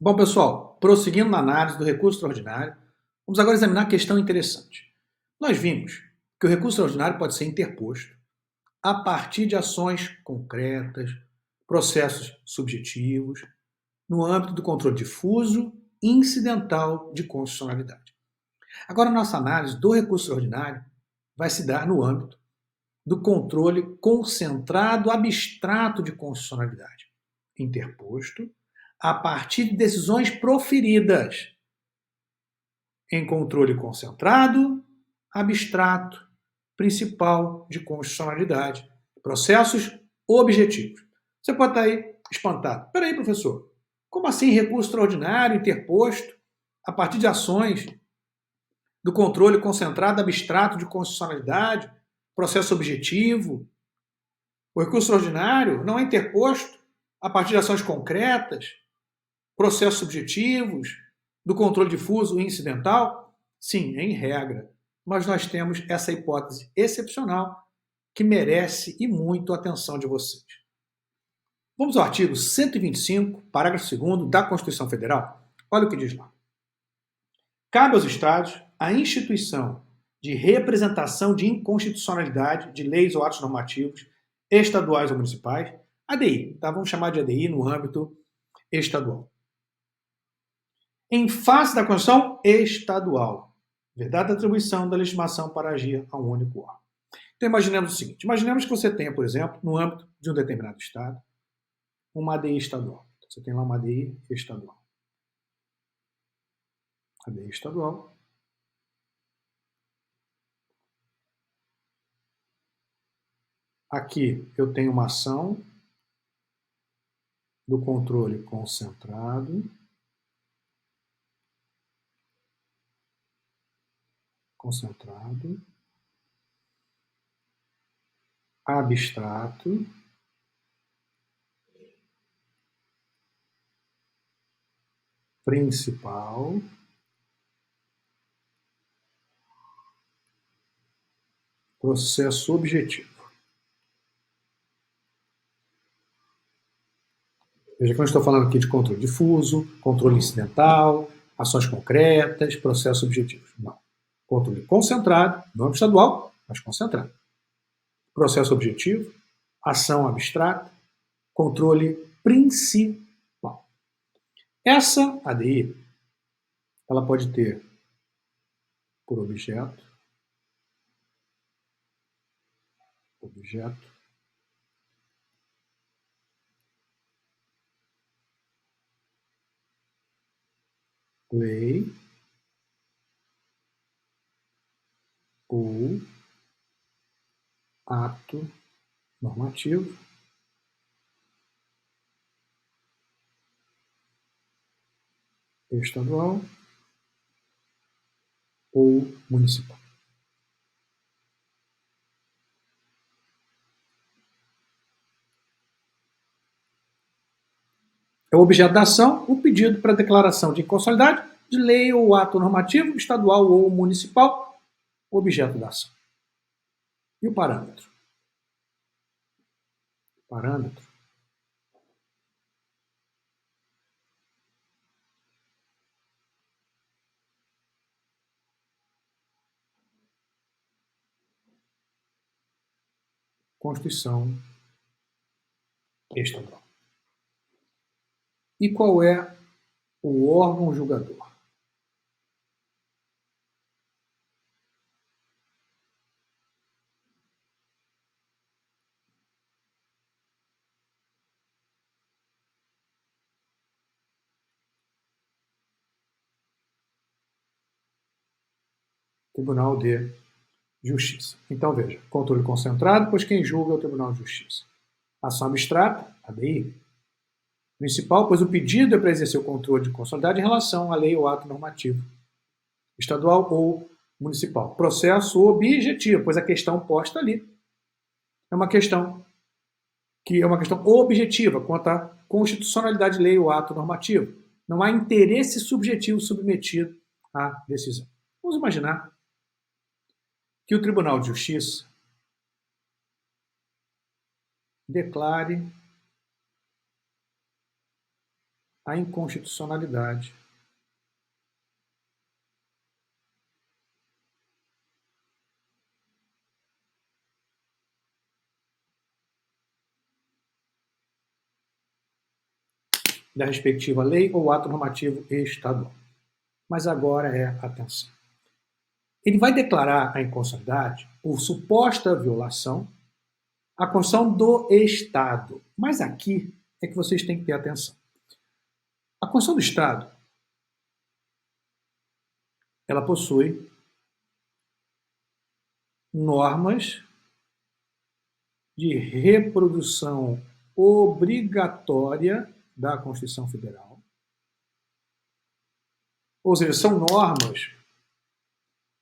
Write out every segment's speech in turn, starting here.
Bom, pessoal, prosseguindo na análise do recurso extraordinário, vamos agora examinar a questão interessante. Nós vimos que o recurso extraordinário pode ser interposto a partir de ações concretas, processos subjetivos, no âmbito do controle difuso e incidental de constitucionalidade. Agora, nossa análise do recurso extraordinário vai se dar no âmbito do controle concentrado abstrato de constitucionalidade, interposto a partir de decisões proferidas em controle concentrado, abstrato, principal de constitucionalidade, processos objetivos. Você pode estar aí espantado. Espera aí, professor, como assim recurso extraordinário interposto a partir de ações do controle concentrado, abstrato de constitucionalidade, processo objetivo? O recurso extraordinário não é interposto a partir de ações concretas, processos subjetivos, do controle difuso e incidental? Sim, em regra. Mas nós temos essa hipótese excepcional que merece e muito a atenção de vocês. Vamos ao artigo 125, parágrafo 2º da Constituição Federal? Olha o que diz lá. Cabe aos Estados a instituição de representação de inconstitucionalidade de leis ou atos normativos estaduais ou municipais, ADI, tá? Vamos chamar de ADI no âmbito estadual. Em face da Constituição estadual, vedada a atribuição da legitimação para agir a um único órgão. Então, imaginemos o seguinte: imaginemos que você tenha, por exemplo, no âmbito de um determinado estado, uma ADI estadual. Então, você tem lá uma ADI estadual. ADI estadual. Aqui eu tenho uma ação do controle concentrado, abstrato, principal, processo objetivo. Veja que eu estou falando aqui de controle difuso, controle incidental, ações concretas, processos objetivos. Não. Controle concentrado, não estadual, mas concentrado. Processo objetivo, ação abstrata, controle principal. Essa ADI, ela pode ter por objeto, lei ou ato normativo estadual ou municipal. É o objeto da ação o pedido para declaração de inconstitucionalidade de lei ou ato normativo estadual ou municipal, objeto da ação. E o parâmetro? Parâmetro Constituição estadual. E qual é o órgão julgador? Tribunal de Justiça. Então, veja, controle concentrado, pois quem julga é o Tribunal de Justiça. Ação abstrata, ADI. Principal, pois o pedido é para exercer o controle de constitucionalidade em relação à lei ou ato normativo, estadual ou municipal. Processo objetivo, pois a questão posta ali é uma questão objetiva quanto à constitucionalidade de lei ou ato normativo. Não há interesse subjetivo submetido à decisão. Vamos imaginar que o Tribunal de Justiça declare a inconstitucionalidade da respectiva lei ou ato normativo estadual. Mas agora atenção. Ele vai declarar a inconstitucionalidade por suposta violação à Constituição do Estado. Mas aqui é que vocês têm que ter atenção. A Constituição do Estado, ela possui normas de reprodução obrigatória da Constituição Federal. Ou seja, são normas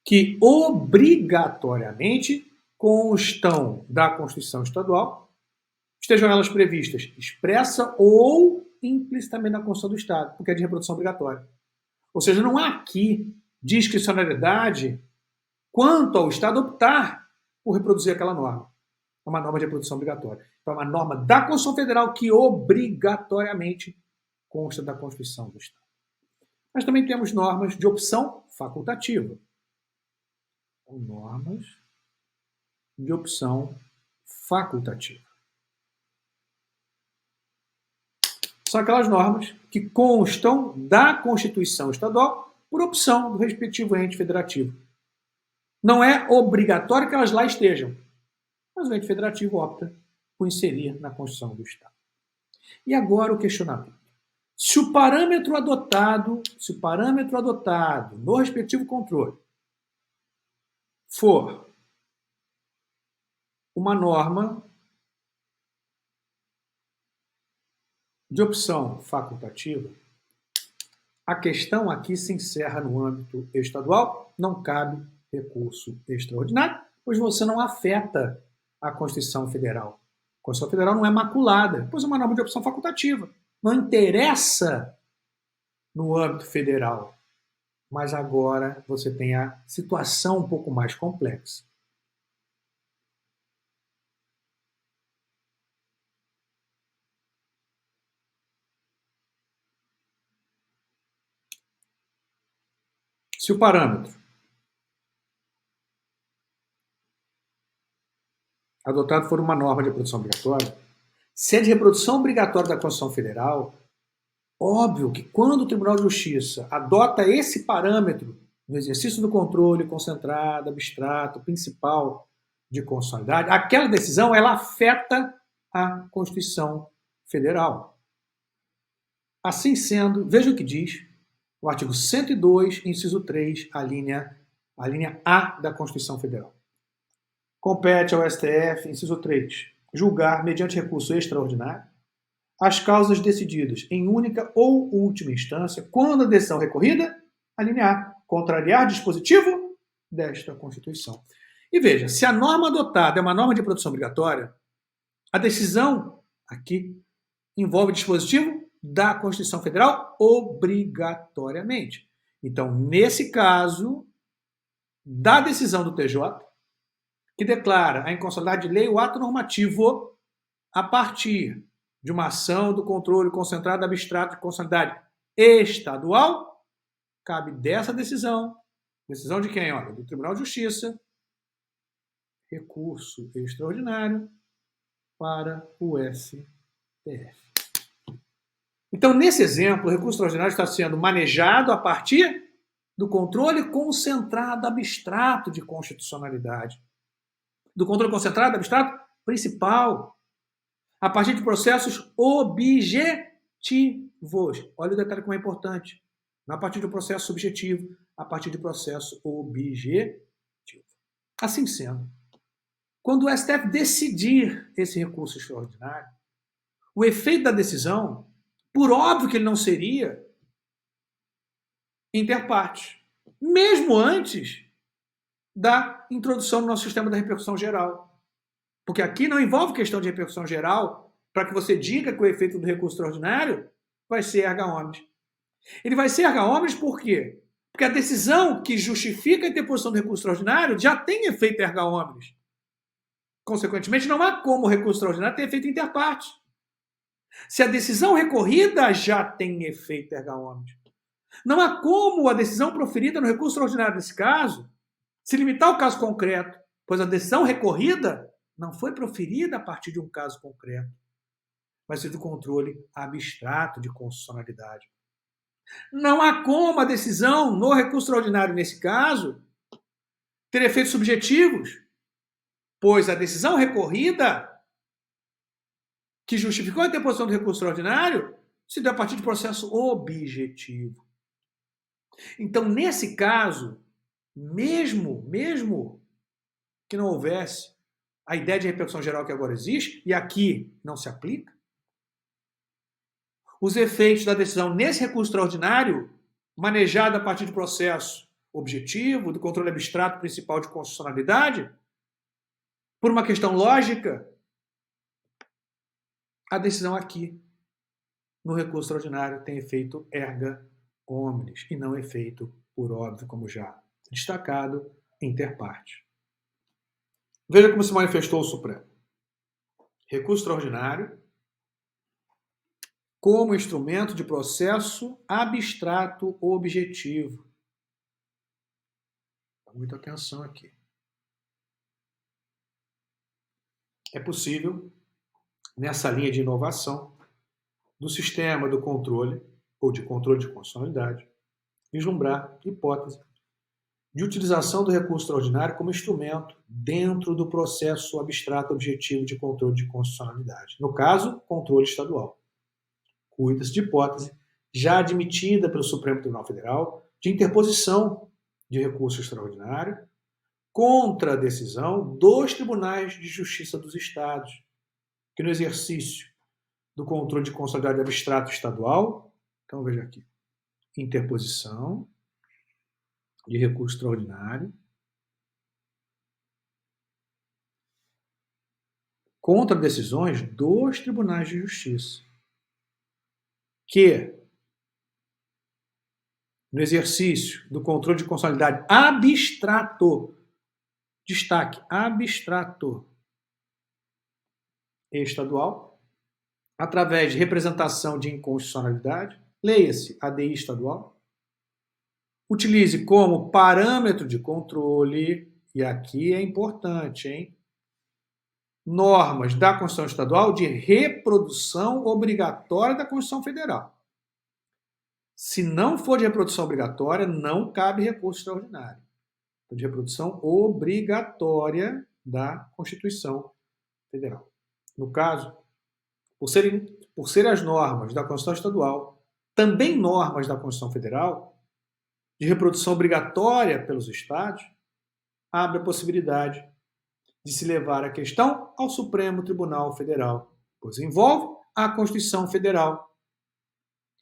que obrigatoriamente constam da Constituição Estadual, estejam elas previstas expressa ou implicitamente na Constituição do Estado, porque é de reprodução obrigatória. Ou seja, não há aqui discricionalidade quanto ao Estado optar por reproduzir aquela norma. É uma norma de reprodução obrigatória. Então, é uma norma da Constituição Federal que obrigatoriamente consta da Constituição do Estado. Mas também temos normas de opção facultativa. São normas de opção facultativa. São aquelas normas que constam da Constituição Estadual por opção do respectivo ente federativo. Não é obrigatório que elas lá estejam, mas o ente federativo opta por inserir na Constituição do Estado. E agora o questionamento. Se o parâmetro adotado no respectivo controle for uma norma de opção facultativa, a questão aqui se encerra no âmbito estadual, não cabe recurso extraordinário, pois você não afeta a Constituição Federal. A Constituição Federal não é maculada, pois é uma norma de opção facultativa. Não interessa no âmbito federal. Mas agora você tem a situação um pouco mais complexa. Se o parâmetro adotado for uma norma de reprodução obrigatória, se é de reprodução obrigatória da Constituição Federal, óbvio que quando o Tribunal de Justiça adota esse parâmetro no exercício do controle concentrado, abstrato, principal de constitucionalidade, aquela decisão ela afeta a Constituição Federal. Assim sendo, veja o que diz o artigo 102, inciso 3, a linha A da Constituição Federal. Compete ao STF, inciso 3, julgar, mediante recurso extraordinário, as causas decididas em única ou última instância, quando a decisão recorrida, a linha A, contrariar dispositivo desta Constituição. E veja, se a norma adotada é uma norma de produção obrigatória, a decisão aqui envolve dispositivo da Constituição Federal obrigatoriamente. Então, nesse caso, da decisão do TJ, que declara a inconstitucionalidade de lei ou ato normativo a partir de uma ação do controle concentrado abstrato de constitucionalidade estadual, cabe dessa decisão de quem? Olha, do Tribunal de Justiça, recurso extraordinário para o STF. Então, nesse exemplo, o recurso extraordinário está sendo manejado a partir do controle concentrado abstrato de constitucionalidade. Do controle concentrado abstrato principal, a partir de processos objetivos. Olha o detalhe como é importante. Não a partir de um processo subjetivo, a partir de processo objetivo. Assim sendo, quando o STF decidir esse recurso extraordinário, o efeito da decisão, por óbvio que ele não seria interpartes, mesmo antes da introdução no nosso sistema da repercussão geral. Porque aqui não envolve questão de repercussão geral para que você diga que o efeito do recurso extraordinário vai ser erga omnes. Ele vai ser erga omnes por quê? Porque a decisão que justifica a interposição do recurso extraordinário já tem efeito erga omnes. Consequentemente, não há como o recurso extraordinário ter efeito interpartes. Se a decisão recorrida já tem efeito erga omnes. Não há como a decisão proferida no recurso extraordinário nesse caso se limitar ao caso concreto, pois a decisão recorrida não foi proferida a partir de um caso concreto, mas do controle abstrato de constitucionalidade. Não há como a decisão no recurso extraordinário nesse caso ter efeitos subjetivos, pois a decisão recorrida que justificou a interposição do recurso extraordinário se deu a partir de processo objetivo. Então, nesse caso, mesmo que não houvesse a ideia de repercussão geral que agora existe, e aqui não se aplica, os efeitos da decisão nesse recurso extraordinário, manejado a partir de processo objetivo, do controle abstrato principal de constitucionalidade, por uma questão lógica, a decisão aqui, no recurso extraordinário, tem efeito erga omnes, e não efeito, por óbvio, como já destacado, inter partes. Veja como se manifestou o Supremo. Recurso extraordinário como instrumento de processo abstrato objetivo. Muita atenção aqui. É possível, nessa linha de inovação do sistema do controle, ou de controle de constitucionalidade, vislumbrar hipótese de utilização do recurso extraordinário como instrumento dentro do processo abstrato objetivo de controle de constitucionalidade. No caso, controle estadual. Cuida-se de hipótese já admitida pelo Supremo Tribunal Federal de interposição de recurso extraordinário contra a decisão dos tribunais de justiça dos estados, que no exercício do controle de constitucionalidade abstrato estadual, então veja aqui, interposição de recurso extraordinário contra decisões dos tribunais de justiça, que, no exercício do controle de constitucionalidade abstrato, destaque, abstrato estadual, através de representação de inconstitucionalidade, leia-se ADI estadual, utilize como parâmetro de controle, e aqui é importante, hein? Normas da Constituição Estadual de reprodução obrigatória da Constituição Federal. Se não for de reprodução obrigatória, não cabe recurso extraordinário. De reprodução obrigatória da Constituição Federal. No caso, por serem as normas da Constituição Estadual, também normas da Constituição Federal, de reprodução obrigatória pelos estados, abre a possibilidade de se levar a questão ao Supremo Tribunal Federal, pois envolve a Constituição Federal.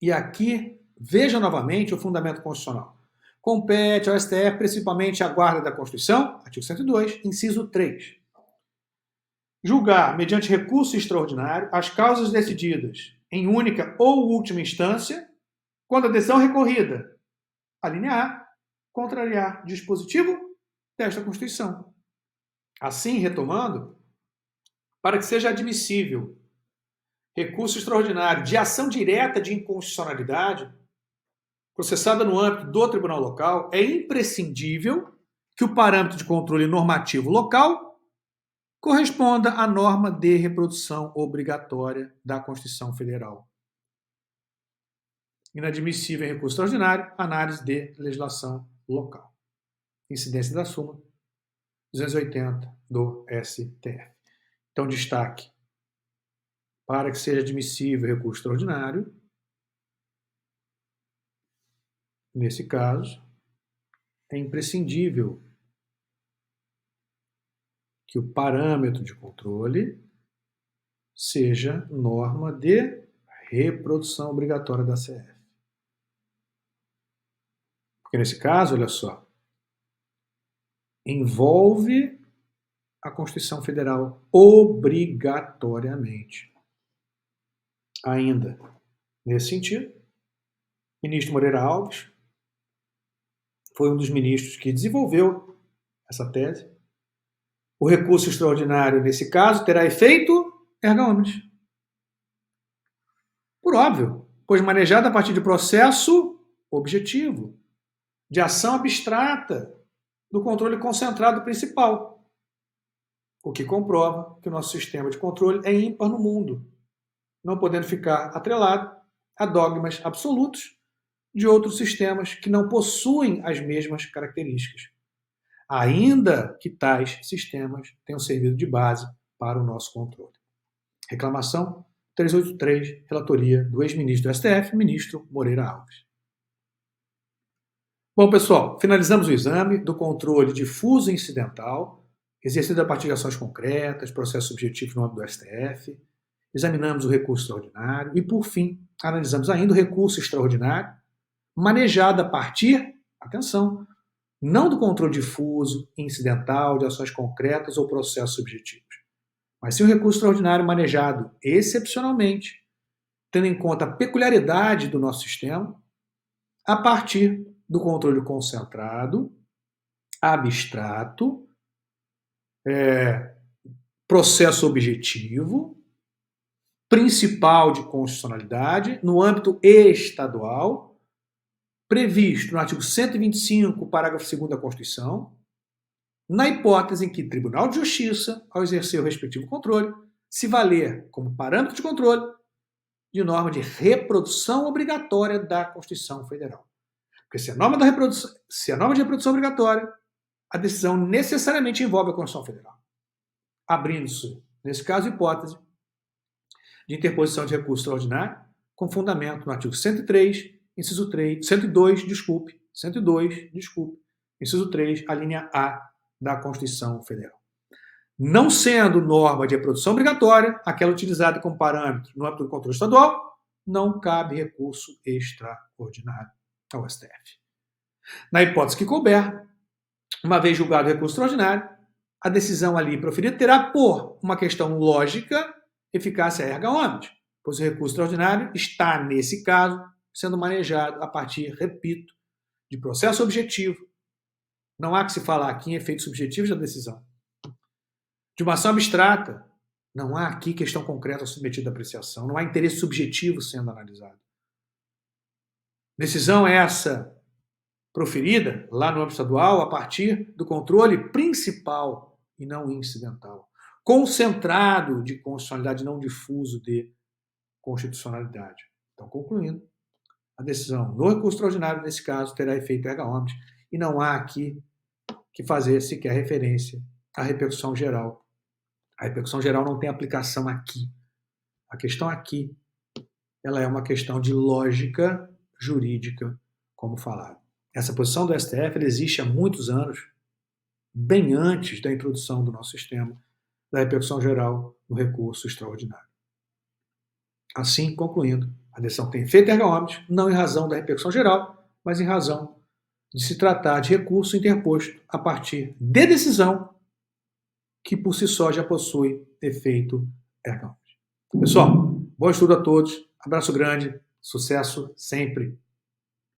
E aqui, veja novamente o fundamento constitucional. Compete ao STF, principalmente a guarda da Constituição, artigo 102, inciso 3. Julgar, mediante recurso extraordinário, as causas decididas em única ou última instância, quando a decisão recorrida, a linha A, contrariar dispositivo desta Constituição. Assim, retomando, para que seja admissível recurso extraordinário de ação direta de inconstitucionalidade, processada no âmbito do tribunal local, é imprescindível que o parâmetro de controle normativo local corresponda à norma de reprodução obrigatória da Constituição Federal. Inadmissível em recurso extraordinário, análise de legislação local. Incidência da súmula 280 do STF. Então, destaque. Para que seja admissível recurso extraordinário, nesse caso, é imprescindível que o parâmetro de controle seja norma de reprodução obrigatória da CF. Porque nesse caso, olha só, envolve a Constituição Federal obrigatoriamente. Ainda, nesse sentido, o ministro Moreira Alves foi um dos ministros que desenvolveu essa tese. O recurso extraordinário, nesse caso, terá efeito erga omnes. Por óbvio, pois manejada a partir de processo objetivo, de ação abstrata, do controle concentrado principal, o que comprova que o nosso sistema de controle é ímpar no mundo, não podendo ficar atrelado a dogmas absolutos de outros sistemas que não possuem as mesmas características, ainda que tais sistemas tenham servido de base para o nosso controle. Reclamação 383, relatoria do ex-ministro do STF, ministro Moreira Alves. Bom, pessoal, finalizamos o exame do controle difuso e incidental, exercido a partir de ações concretas, processo subjetivo no âmbito do STF, examinamos o recurso extraordinário e, por fim, analisamos ainda o recurso extraordinário, manejado a partir, atenção, não do controle difuso e incidental de ações concretas ou processos subjetivos, mas sim o recurso extraordinário manejado excepcionalmente, tendo em conta a peculiaridade do nosso sistema, a partir do controle concentrado, abstrato, processo objetivo, principal de constitucionalidade, no âmbito estadual, previsto no artigo 125, parágrafo 2º da Constituição, na hipótese em que o Tribunal de Justiça, ao exercer o respectivo controle, se valer como parâmetro de controle de norma de reprodução obrigatória da Constituição Federal. Porque se a norma de reprodução obrigatória, a decisão necessariamente envolve a Constituição Federal, abrindo-se, nesse caso, hipótese de interposição de recurso extraordinário com fundamento no artigo 103, inciso 3, 102, inciso 3, a linha A da Constituição Federal. Não sendo norma de reprodução obrigatória, aquela utilizada como parâmetro no âmbito do controle estadual, não cabe recurso extraordinário ao STF. Na hipótese que couber, uma vez julgado o recurso extraordinário, a decisão ali proferida terá, por uma questão lógica, eficácia erga omnes, pois o recurso extraordinário está, nesse caso, sendo manejado a partir, repito, de processo objetivo. Não há que se falar aqui em efeitos subjetivos da decisão. De uma ação abstrata, não há aqui questão concreta submetida à apreciação, não há interesse subjetivo sendo analisado. Decisão essa proferida lá no âmbito estadual a partir do controle principal e não incidental, concentrado de constitucionalidade, não difuso de constitucionalidade. Então, concluindo, a decisão no recurso extraordinário, nesse caso, terá efeito erga omnes e não há aqui que fazer sequer referência à repercussão geral. A repercussão geral não tem aplicação aqui. A questão aqui, ela é uma questão de lógica jurídica, como falado. Essa posição do STF ela existe há muitos anos, bem antes da introdução do nosso sistema, da repercussão geral no recurso extraordinário. Assim, concluindo, a decisão tem efeito erga omnes, não em razão da repercussão geral, mas em razão de se tratar de recurso interposto a partir de decisão que por si só já possui efeito erga omnes. Pessoal, bom estudo a todos, abraço grande, sucesso sempre!